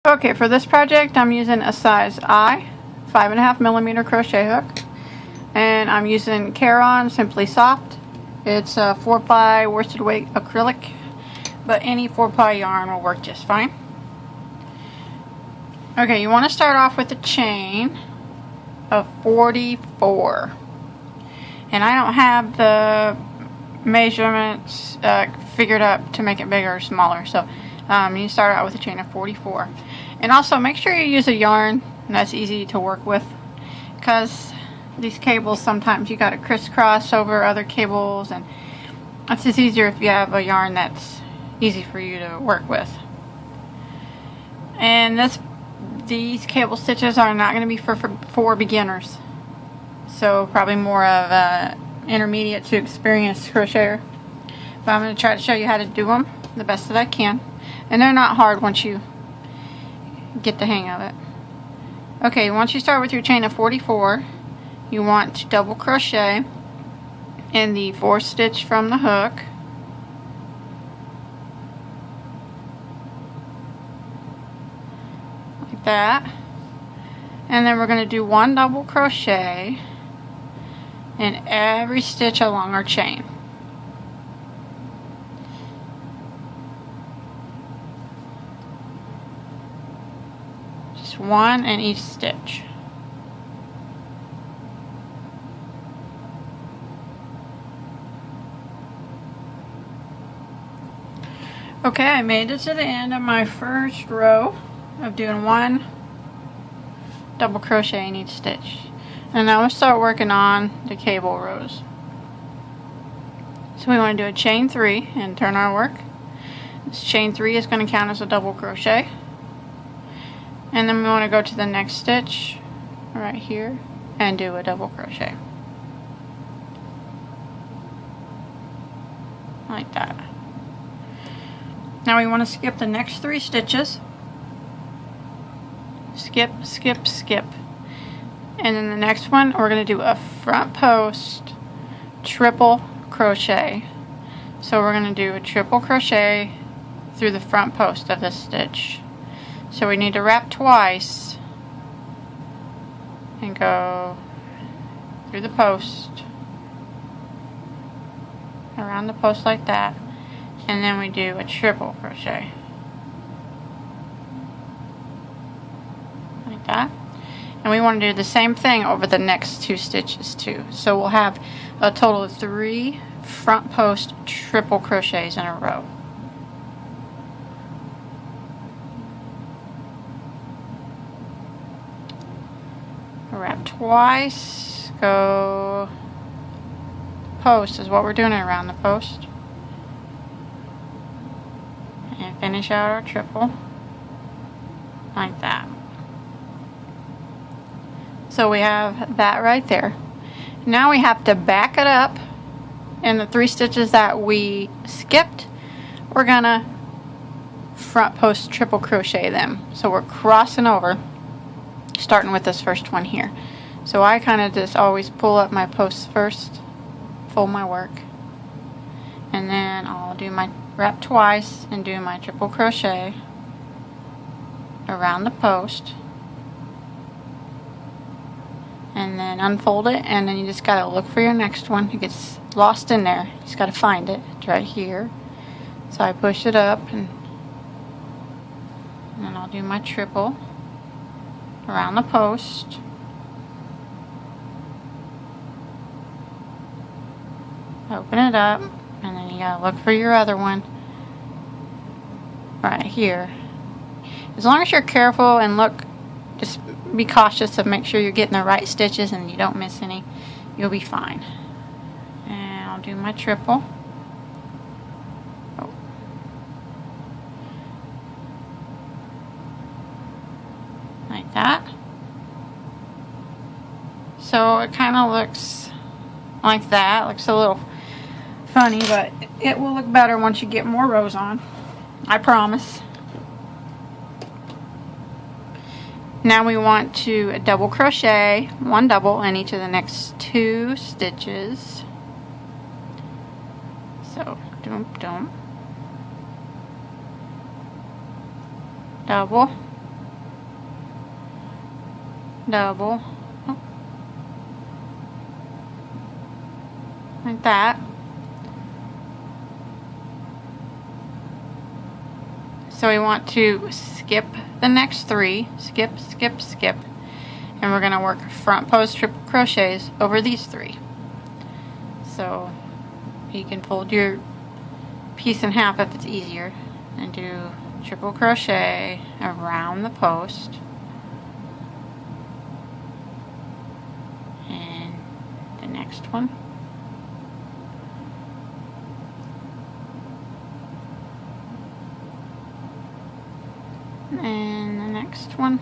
Okay, for this project I'm using a size I 5.5mm crochet hook, and I'm using Caron Simply Soft. It's a 4-ply worsted weight acrylic, but any 4-ply yarn will work just fine. Okay, you want to start off with a chain of 44, and I don't have the measurements figured up to make it bigger or smaller, so you start out with a chain of 44. And also make sure you use a yarn that's easy to work with, because these cables sometimes you got to crisscross over other cables, and it's just easier if you have a yarn that's easy for you to work with. And these cable stitches are not going to be for beginners, so probably more of a intermediate to experienced crocheter. But I'm going to try to show you how to do them the best that I can, and they're not hard once you get the hang of it. Okay, once you start with your chain of 44, you want to double crochet in the 4th stitch from the hook, like that, and then we're going to do 1 double crochet in every stitch along our chain. Just 1 in each stitch. Okay, I made it to the end of my first row of doing 1 double crochet in each stitch. And now we'll start working on the cable rows. So we want to do a chain 3 and turn our work. This chain 3 is going to count as a double crochet. And then we want to go to the next stitch right here and do a double crochet. Like that. Now we want to skip the next 3 stitches. Skip, skip, skip. And then the next one, we're going to do a front post triple crochet. So we're going to do a triple crochet through the front post of this stitch. So we need to wrap twice and go through the post, around the post like that, and then we do a triple crochet like that. And we want to do the same thing over the next 2 stitches too. So we'll have a total of 3 front post triple crochets in a row. Wrap twice, go post is what we're doing around the post, and finish out our triple like that. So we have that right there. Now we have to back it up in the 3 stitches that we skipped. We're gonna front post triple crochet them. So we're crossing over, starting with this first one here. So I kind of just always pull up my posts first, fold my work, and then I'll do my wrap twice and do my triple crochet around the post, and then unfold it, and then you just gotta look for your next one. It gets lost in there, you just gotta find it. It's right here. So I push it up, and then I'll do my triple around the post, open it up, and then you gotta look for your other one right here. As long as you're careful and look, just be cautious to make sure you're getting the right stitches and you don't miss any, you'll be fine. And I'll do my triple. Like that. So it kind of looks like that. Looks a little funny, but it will look better once you get more rows on, I promise. Now we want to double crochet 1 double in each of the next 2 stitches. So double, double, like that. So we want to skip the next 3, skip, skip, skip, and we're going to work front post triple crochets over these 3. So you can fold your piece in half if it's easier, and do triple crochet around the post, and the next one, and the next one,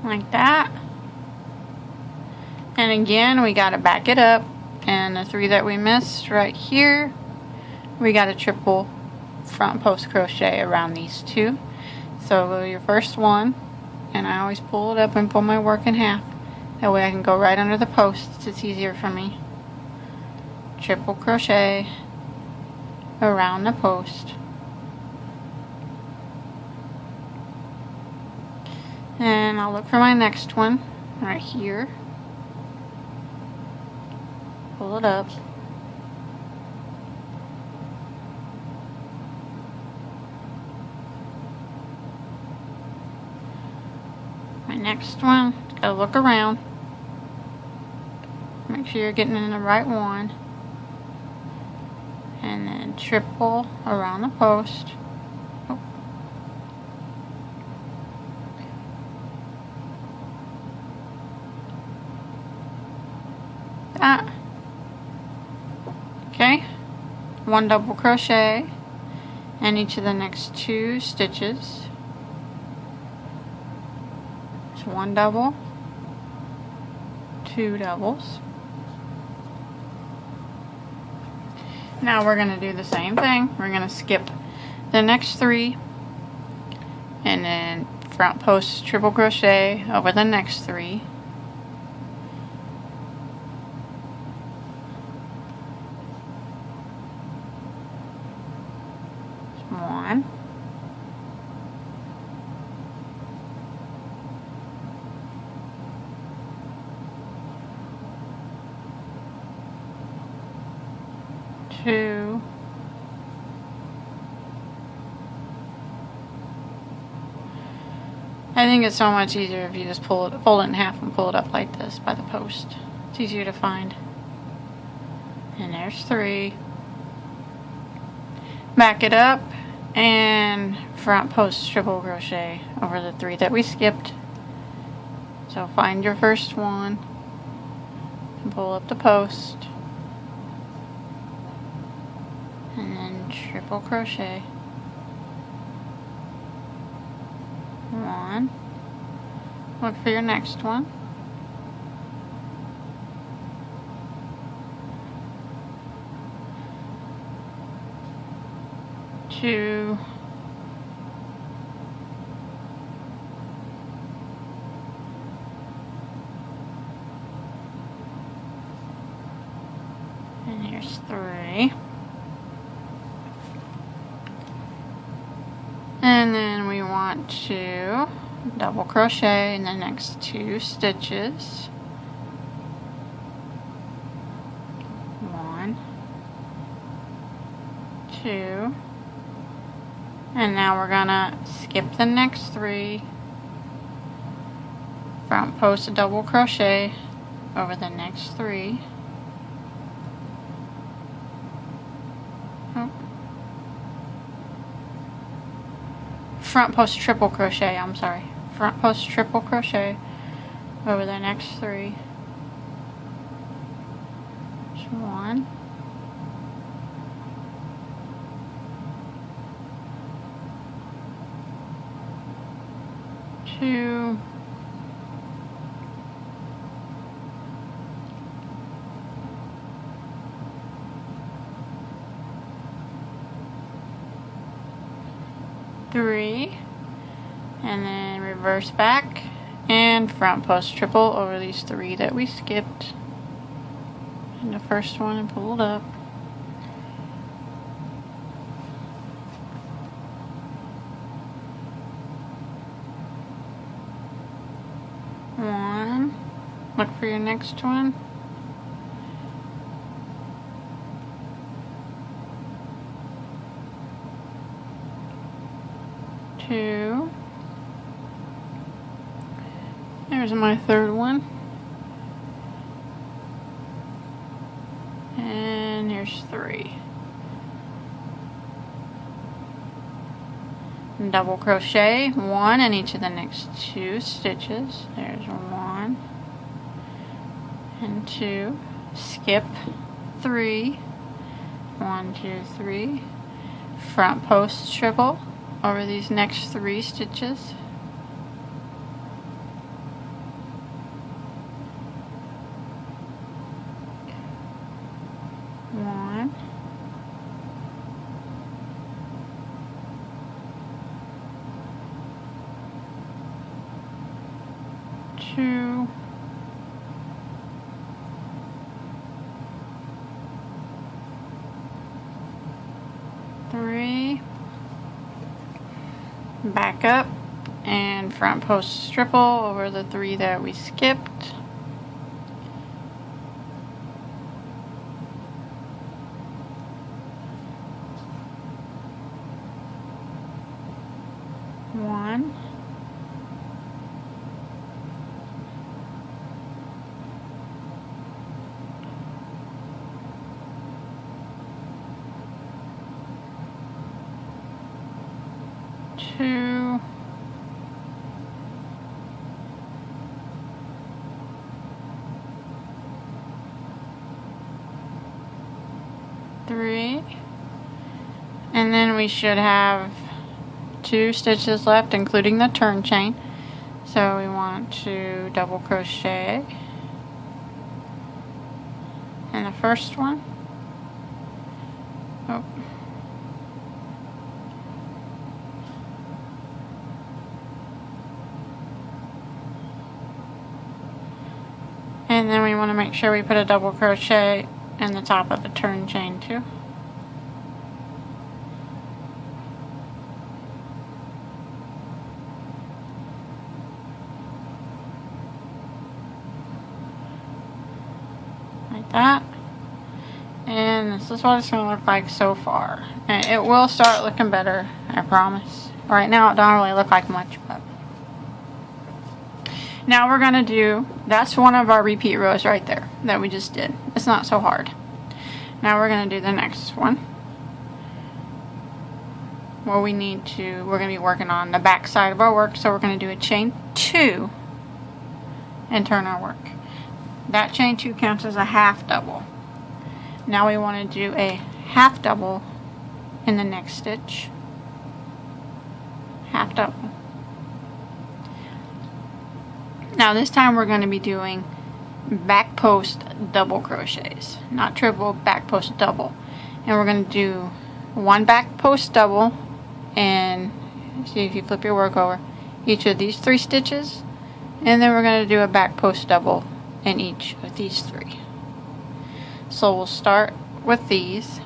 like that. And again, we got to back it up, and the 3 that we missed right here, we got a triple front post crochet around these 2. So your first one, and I always pull it up and pull my work in half, that way I can go right under the posts. It's easier for me. Triple crochet around the post, and I'll look for my next one right here, pull it up, my next one, gotta look around, make sure you're getting in the right one, and then triple around the post. Oh. That. Okay, 1 double crochet in each of the next 2 stitches. It's 1 double, 2 doubles. Now we're going to do the same thing. We're going to skip the next 3, and then front post triple crochet over the next 3. One, two, I think it's so much easier if you just fold it in half and pull it up like this by the post. It's easier to find. And there's 3. Back it up and front post triple crochet over the 3 that we skipped. So find your first one and pull up the post, and then triple crochet. 1. Look for your next one. 2. And here's 3. And then we want to double crochet in the next 2 stitches. 1, 2. And now we're gonna skip the next 3, front post a double crochet over the next 3. Oh. Front post triple crochet, I'm sorry. Front post triple crochet over the next 3. Just 1. 2. 3, and then reverse back and front post triple over these 3 that we skipped in the first one and pull it up. look for your next one. Two. There's my third one. And here's three. Double crochet one in each of the next two stitches. There's one and two. Skip three. 1, 2, 3. Front post triple over these next three stitches. One. Two. Three. Back up and front post triple over the three that we skipped. One. Two. Three. And then we should have 2 stitches left, including the turn chain. So we want to double crochet in the first one. Oh. And then we want to make sure we put a double crochet in the top of the turn chain too. Like that. And this is what it's going to look like so far. And it will start looking better, I promise. Right now it don't really look like much, but now we're going to do, that's one of our repeat rows right there that we just did. It's not so hard. Now we're going to do the next one. Well, we're going to be working on the back side of our work, so we're going to do a chain 2 and turn our work. That chain 2 counts as a half double. Now we want to do a half double in the next stitch. Half double. Now this time we're going to be doing back post double crochets, not triple, back post double. And we're going to do 1 back post double, and see if you flip your work over, each of these 3 stitches, and then we're going to do a back post double in each of these 3. So we'll start with these,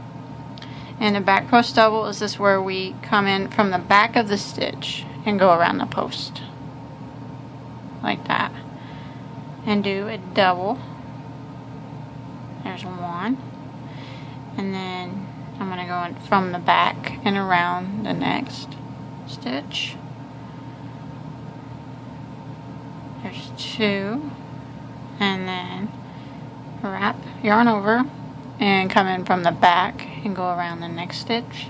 and a back post double is this where we come in from the back of the stitch and go around the post like that and do a double. There's 1, and then I'm going to go in from the back and around the next stitch. There's 2, and then wrap, yarn over, and come in from the back and go around the next stitch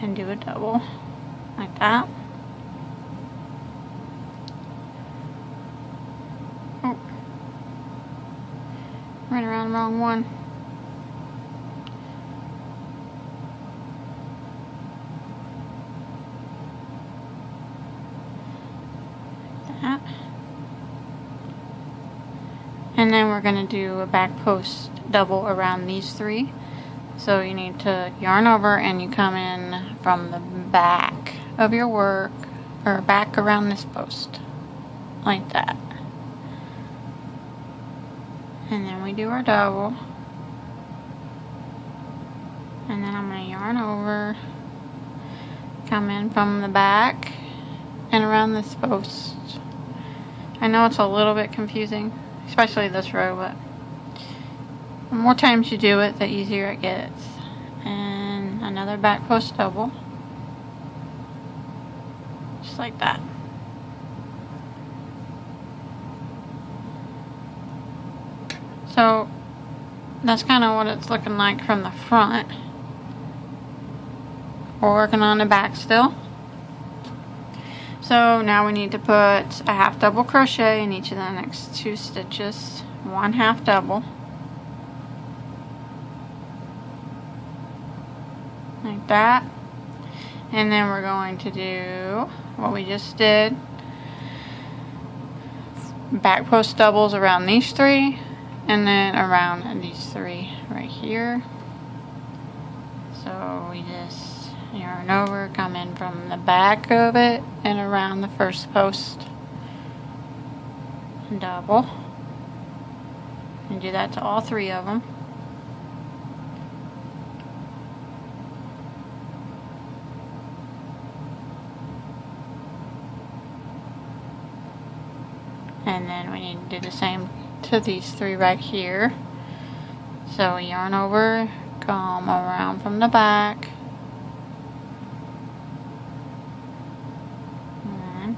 and do a double like that. Oh, right around the wrong one. That. And then we're going to do a back post double around these 3. So you need to yarn over and you come in from the back of your work, or back around this post like that. And then we do our double, and then I'm going to yarn over, come in from the back and around this post. I know it's a little bit confusing, especially this row, but the more times you do it, the easier it gets. And another back post double, just like that. So that's kind of what it's looking like from the front. We're working on the back still. So now we need to put a half double crochet in each of the next 2 stitches, 1 half double, like that. And then we're going to do what we just did, back post doubles around these 3, and then around these 3 right here. So we just yarn over, come in from the back of it and around the first post, double, and do that to all 3 of them. And then we need to do the same to these 3 right here. So we yarn over, come around from the back, and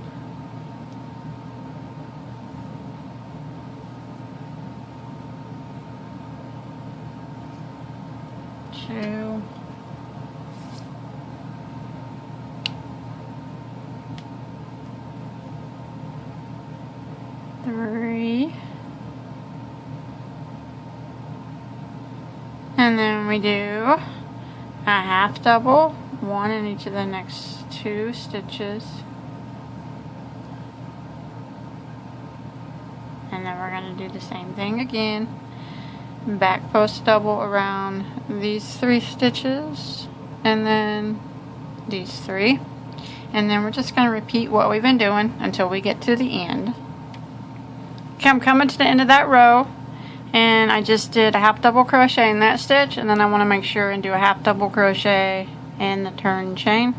2, 3, and then we do a half double, 1 in each of the next 2 stitches, and then we're going to do the same thing again, back post double around these 3 stitches, and then these 3, and then we're just going to repeat what we've been doing until we get to the end. Okay, I'm coming to the end of that row, and I just did a half double crochet in that stitch, and then I want to make sure and do a half double crochet in the turn chain,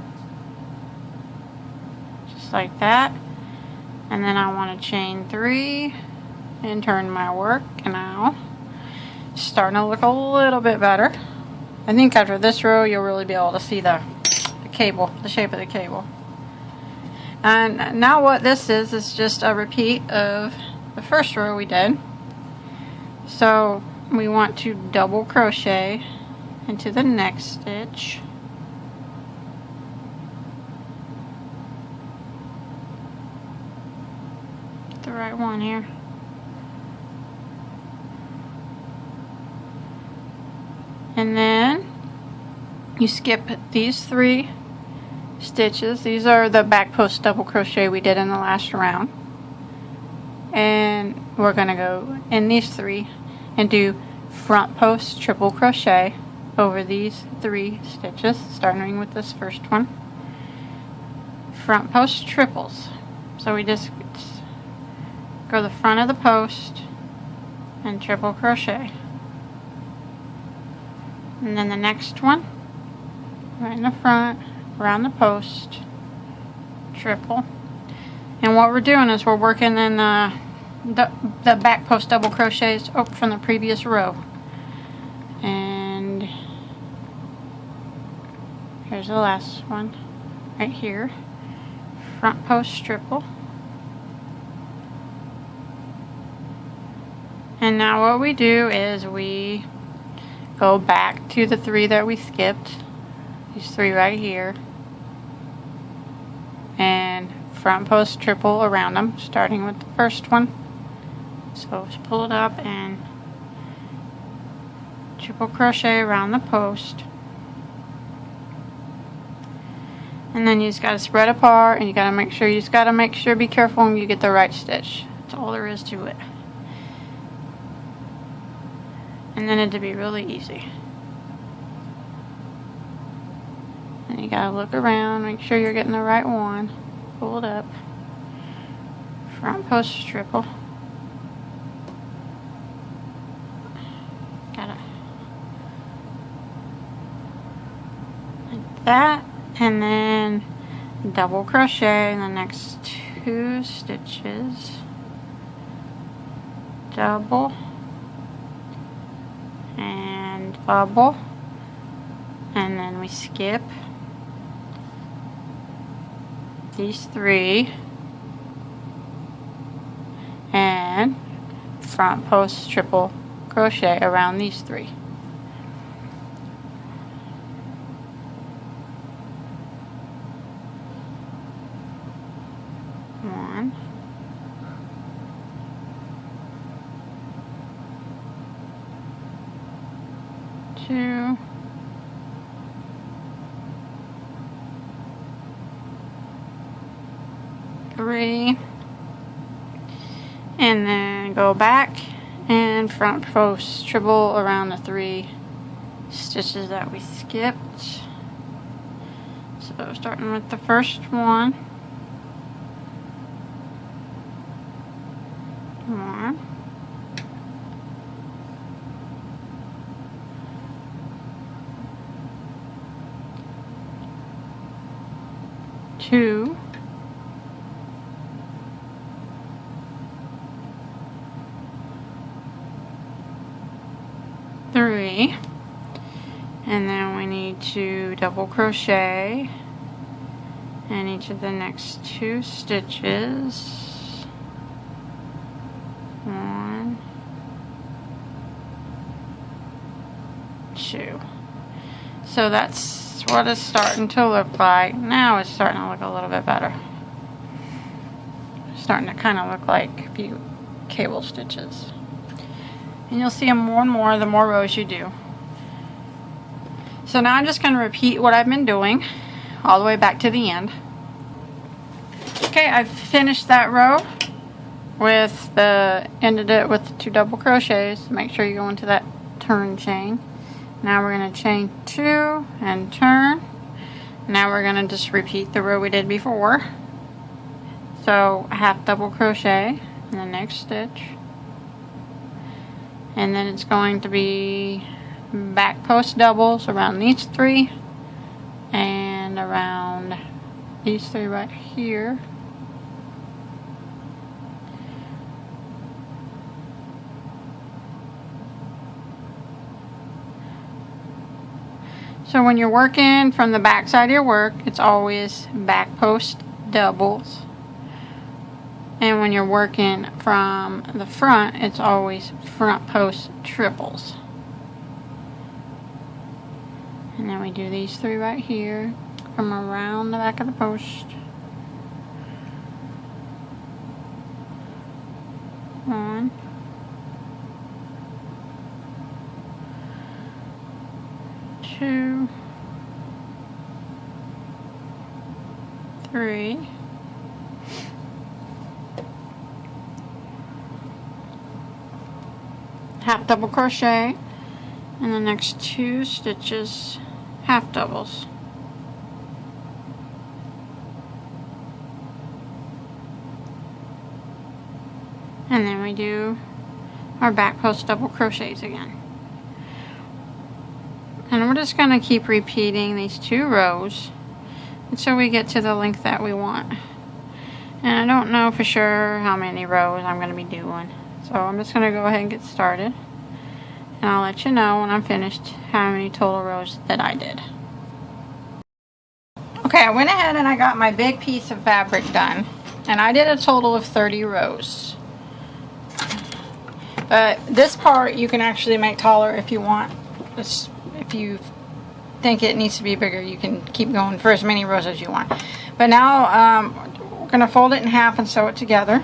just like that. And then I want to chain 3 and turn my work, and now it's starting to look a little bit better. I think after this row you'll really be able to see the cable, the shape of the cable. And now what this is just a repeat of the first row we did. So we want to double crochet into the next stitch, get the right one here, and then you skip these 3 stitches. These are the back post double crochet we did in the last round. And we're going to go in these 3 and do front post triple crochet over these 3 stitches, starting with this first one. Front post triples. So we just go to the front of the post and triple crochet. And then the next one, right in the front, around the post, triple. And what we're doing is we're working in the back post double crochets from the previous row. And here's the last one right here, front post triple. And now what we do is we go back to the 3 that we skipped, these 3 right here, and front post triple around them, starting with the first one. So just pull it up and triple crochet around the post, and then you just got to spread apart, and you got to make sure, be careful and you get the right stitch. That's all there is to it. And then it'll be really easy. And you got to look around, make sure you're getting the right one. Pull it up, front post triple, got it like that, and then double crochet in the next 2 stitches, double and double, and then we skip these 3 and front post triple crochet around these 3. One, 2, 3, and then go back and front post triple around the 3 stitches that we skipped. So starting with the first one, 1, 2, 3, and then we need to double crochet in each of the next 2 stitches. 1, 2. So that's what it's starting to look like. Now it's starting to look a little bit better. It's starting to kind of look like a few cable stitches. And you'll see them more and more the more rows you do. So now I'm just going to repeat what I've been doing all the way back to the end. Okay, I've finished that row with ended it with the 2 double crochets. Make sure you go into that turn chain. Now we're going to chain 2 and turn. Now we're going to just repeat the row we did before. So half double crochet in the next stitch. And then it's going to be back post doubles around these 3 and around these 3 right here. So when you're working from the back side of your work, it's always back post doubles. And when you're working from the front, it's always front post triples. And then we do these 3 right here from around the back of the post. 1, 2, 3. Half double crochet in the next 2 stitches, half doubles. And then we do our back post double crochets again. And we're just going to keep repeating these 2 rows until we get to the length that we want. And I don't know for sure how many rows I'm going to be doing. So I'm just going to go ahead and get started. And I'll let you know when I'm finished how many total rows that I did. Okay, I went ahead and I got my big piece of fabric done. And I did a total of 30 rows. But this part you can actually make taller if you want. If you think it needs to be bigger, you can keep going for as many rows as you want. But now we're going to fold it in half and sew it together.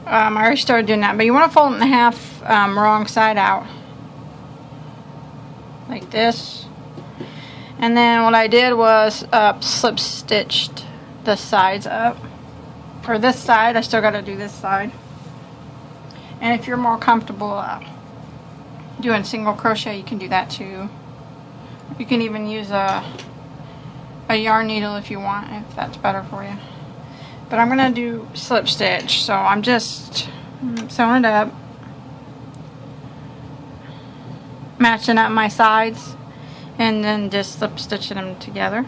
I already started doing that, but you want to fold it in half wrong side out. Like this. And then what I did was slip stitched the sides up. For this side, I still got to do this side. And if you're more comfortable doing single crochet, you can do that too. You can even use a yarn needle if you want, if that's better for you. But I'm going to do slip stitch, so I'm just sewing it up, matching up my sides, and then just slip stitching them together.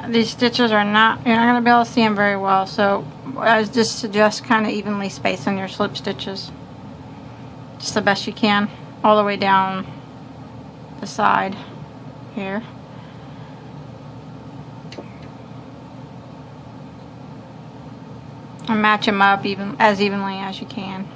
these stitches are not, you're not going to be able to see them very well, so I just suggest kind of evenly spacing your slip stitches. Just the best you can, all the way down the side here. And match them up as evenly as you can.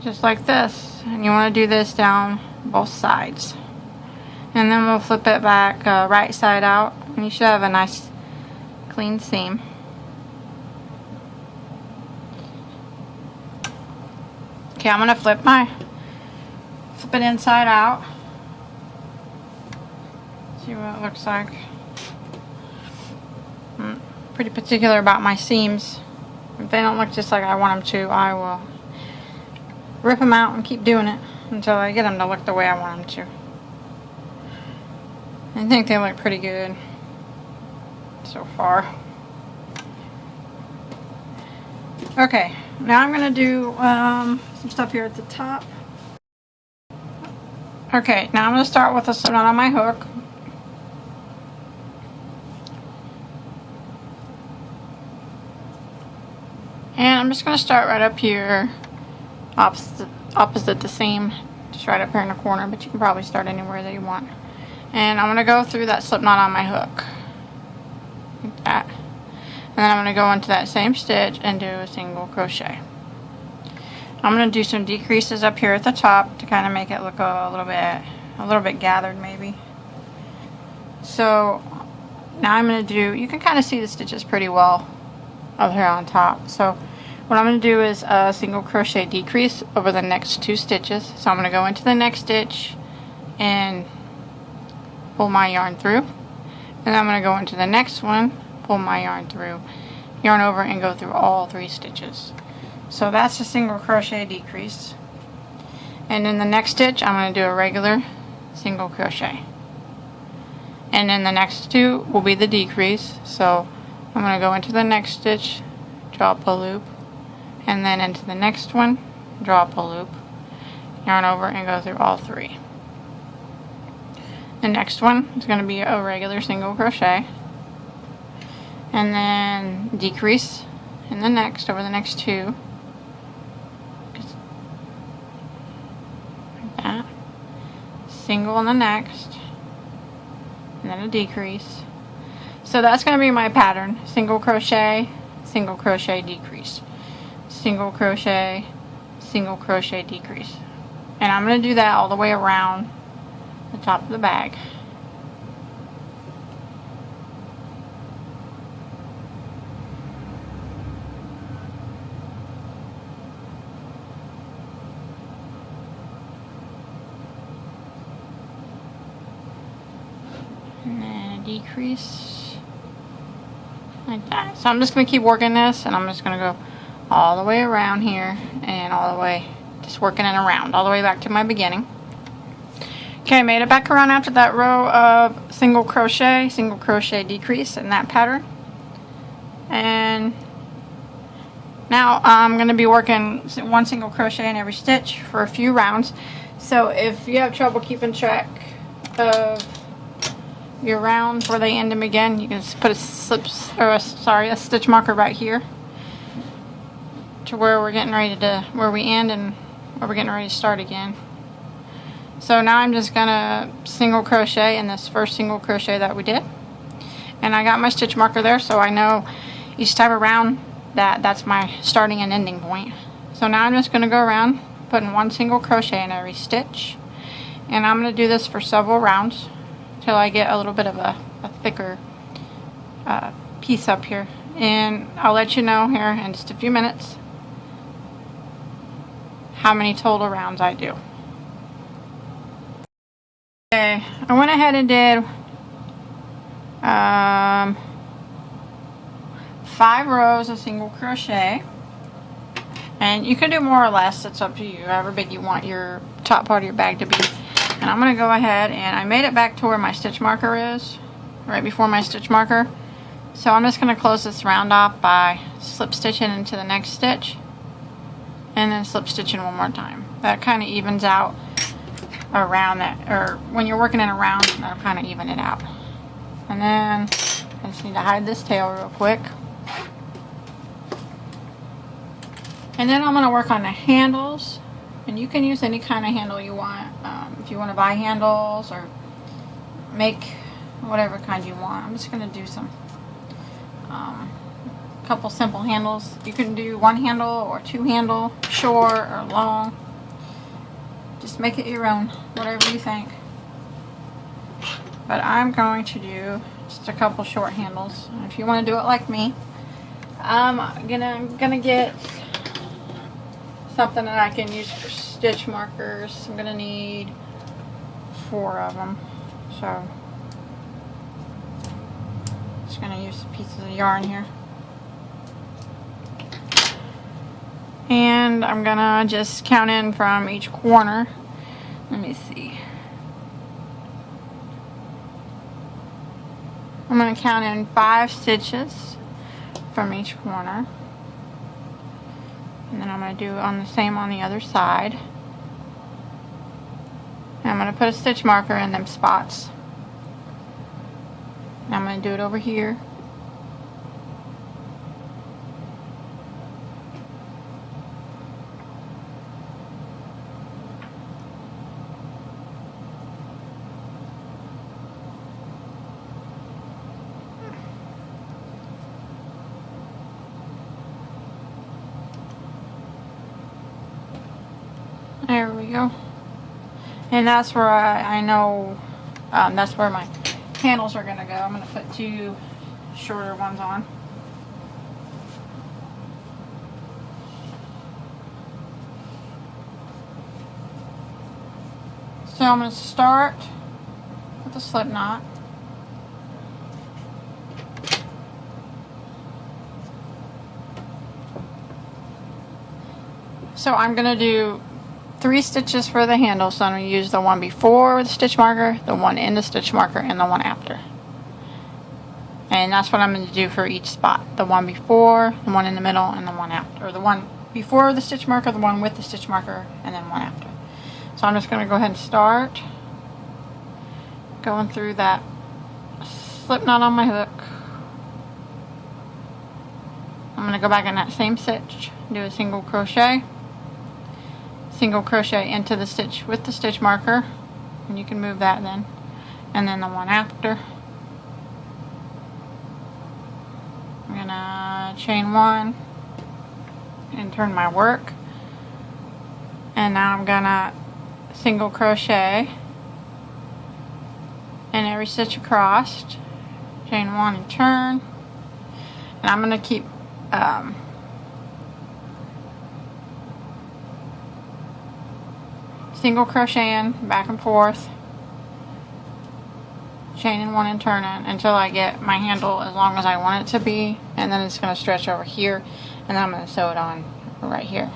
Just like this, and you want to do this down both sides, and then we'll flip it back right side out, and you should have a nice clean seam. Okay, I'm going to flip it inside out, see what it looks like. I'm pretty particular about my seams. If they don't look just like I want them to, I will rip them out and keep doing it until I get them to look the way I want them to. I think they look pretty good so far. Okay, now I'm going to do some stuff here at the top. Okay, now I'm going to start with a slip knot on my hook. And I'm just going to start right up here. Opposite the seam, just right up here in the corner, but you can probably start anywhere that you want. And I'm going to go through that slip knot on my hook, like that. And then I'm going to go into that same stitch and do a single crochet. I'm going to do some decreases up here at the top to kind of make it look a little bit gathered maybe. So now I'm going to do, you can kind of see the stitches pretty well up here on top. So what I'm going to do is a single crochet decrease over the next 2 stitches. So I'm going to go into the next stitch and pull my yarn through. And I'm going to go into the next one, pull my yarn through, yarn over, and go through all 3 stitches. So that's a single crochet decrease. And in the next stitch, I'm going to do a regular single crochet. And then the next 2 will be the decrease. So I'm going to go into the next stitch, draw up a loop, and then into the next one, draw up a loop, yarn over, and go through all 3. The next one is going to be a regular single crochet, and then decrease in the next, over the next 2, like that, single in the next, and then a decrease. So that's going to be my pattern: single crochet, decrease, single crochet, decrease. And I'm going to do that all the way around the top of the bag. And then a decrease like that. So I'm just going to keep working this, and I'm just going to go all the way around here and all the way, just working it around all the way back to my beginning. Okay, I made it back around after that row of single crochet decrease in that pattern. And now I'm going to be working 1 single crochet in every stitch for a few rounds. So if you have trouble keeping track of your rounds where they end them again, you can just put a stitch marker right here to where we're getting ready to, where we end and where we're getting ready to start again. So now I'm just gonna single crochet in this first single crochet that we did, and I got my stitch marker there, so I know each time around that's my starting and ending point. So now I'm just gonna go around putting 1 single crochet in every stitch, and I'm gonna do this for several rounds till I get a little bit of a thicker piece up here, and I'll let you know here in just a few minutes how many total rounds I do. Okay, I went ahead and did 5 rows of single crochet, and you can do more or less, it's up to you, however big you want your top part of your bag to be. And I'm going to go ahead, and I made it back to where my stitch marker is, right before my stitch marker. So I'm just going to close this round off by slip stitching into the next stitch and then slip stitching one more time. That kind of evens out around that, or when you're working in a round, that'll kind of even it out. And then I just need to hide this tail real quick. And then I'm going to work on the handles. And you can use any kind of handle you want. If you want to buy handles or make whatever kind you want. I'm just going to do some couple simple handles. You can do one handle or two handle, short or long. Just make it your own, whatever you think. But I'm going to do just a couple short handles. If you want to do it like me, I'm gonna get something that I can use for stitch markers. I'm gonna need 4 of them. So just gonna use pieces of yarn here. And I'm gonna just count in from each corner. Let me see. I'm gonna count in 5 stitches from each corner. And then I'm going to do on the same on the other side. And I'm going to put a stitch marker in them spots. And I'm going to do it over here. There we go. And that's where I know that's where my handles are going to go. I'm going to put 2 shorter ones on. So I'm going to start with the slip knot. So I'm going to do 3 stitches for the handle, so I'm going to use the one before the stitch marker, the one in the stitch marker, and the one after. And that's what I'm going to do for each spot. The one before, the one in the middle, and the one after. Or the one before the stitch marker, the one with the stitch marker, and then one after. So I'm just going to go ahead and start going through that slip knot on my hook. I'm going to go back in that same stitch, do a single crochet into the stitch with the stitch marker, and you can move that then, and then the one after. I'm gonna chain 1 and turn my work, and now I'm gonna single crochet in every stitch across, chain 1 and turn, and I'm gonna keep single crocheting back and forth, chaining 1 and turning until I get my handle as long as I want it to be, and then it's going to stretch over here, and then I'm going to sew it on right here.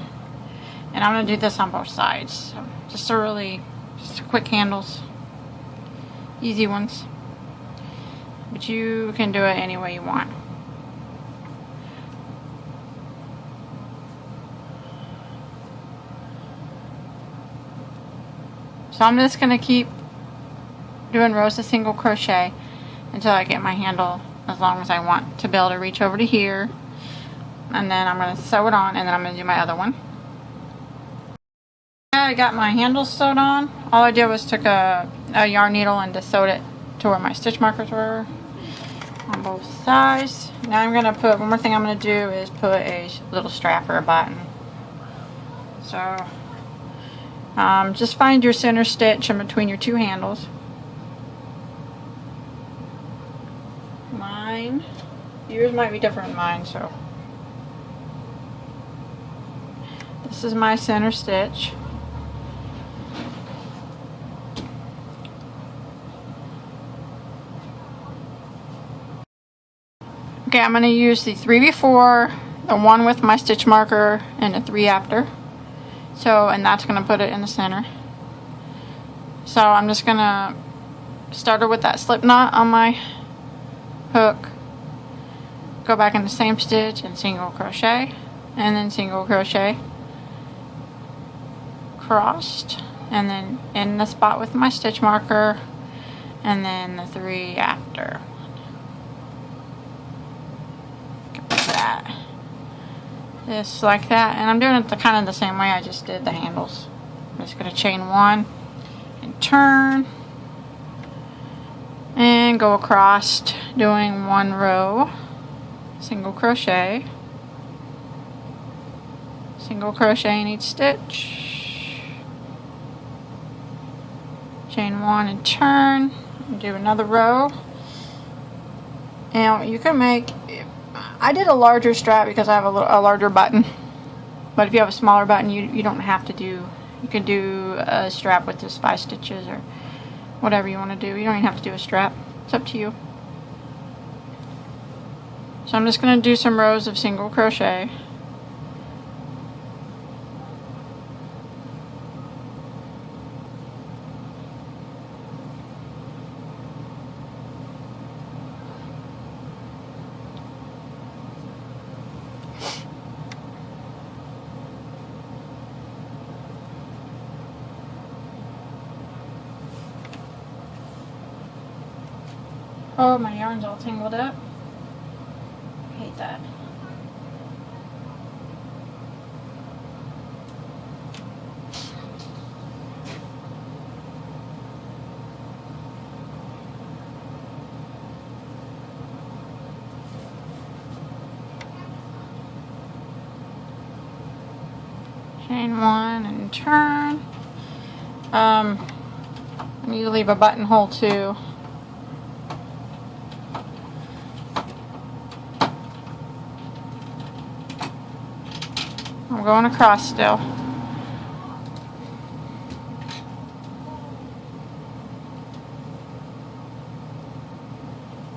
And I'm going to do this on both sides. So just quick handles, easy ones, but you can do it any way you want. So I'm just going to keep doing rows of single crochet until I get my handle as long as I want to be able to reach over to here. And then I'm going to sew it on, and then I'm going to do my other one. I got my handle sewed on. All I did was took a yarn needle and just sewed it to where my stitch markers were on both sides. Now I'm going to put, one more thing I'm going to do is put a little strap or a button. So just find your center stitch in between your 2 handles. Yours might be different than mine, so this is my center stitch. Okay, I'm going to use the 3 before, the 1 with my stitch marker, and the 3 after. So, and that's going to put it in the center. So I'm just gonna start her with that slip knot on my hook, go back in the same stitch and single crochet, and then single crochet, crossed, and then in the spot with my stitch marker, and then the 3 after. That. Just like that, and I'm doing it kind of the same way I just did the handles. I'm just going to chain 1 and turn and go across, doing 1 row, single crochet, single crochet in each stitch, chain 1 and turn, and do another row. Now you can make, I did a larger strap because I have a larger button, but if you have a smaller button, you don't have to do, you can do a strap with just 5 stitches or whatever you want to do. You don't even have to do a strap. It's up to you. So I'm just going to do some rows of single crochet. Oh, my yarn's all tangled up. I hate that. Chain 1 and turn. I need to leave a buttonhole too. I'm going across still.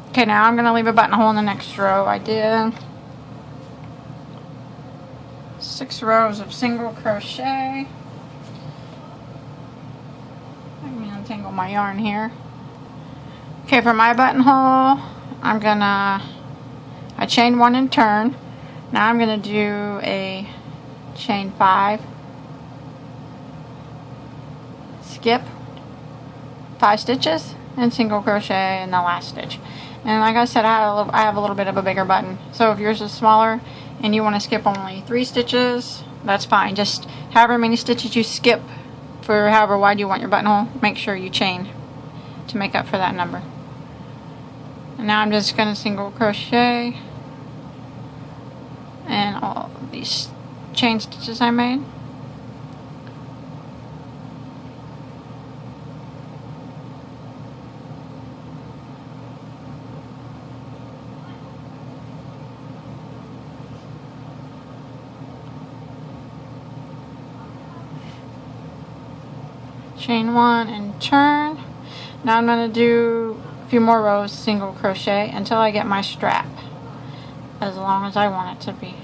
Okay, now I'm going to leave a buttonhole in the next row. I did 6 rows of single crochet. Let me untangle my yarn here. Okay, for my buttonhole, I chain 1 and turn. Now I'm going to do a chain 5, skip 5 stitches, and single crochet in the last stitch. And like I said, I have a little bit of a bigger button, so if yours is smaller and you want to skip only 3 stitches, that's fine. Just however many stitches you skip for however wide you want your buttonhole, make sure you chain to make up for that number. And now I'm just going to single crochet and all of these chain stitches I made. Chain 1 and turn. Now I'm going to do a few more rows single crochet until I get my strap as long as I want it to be.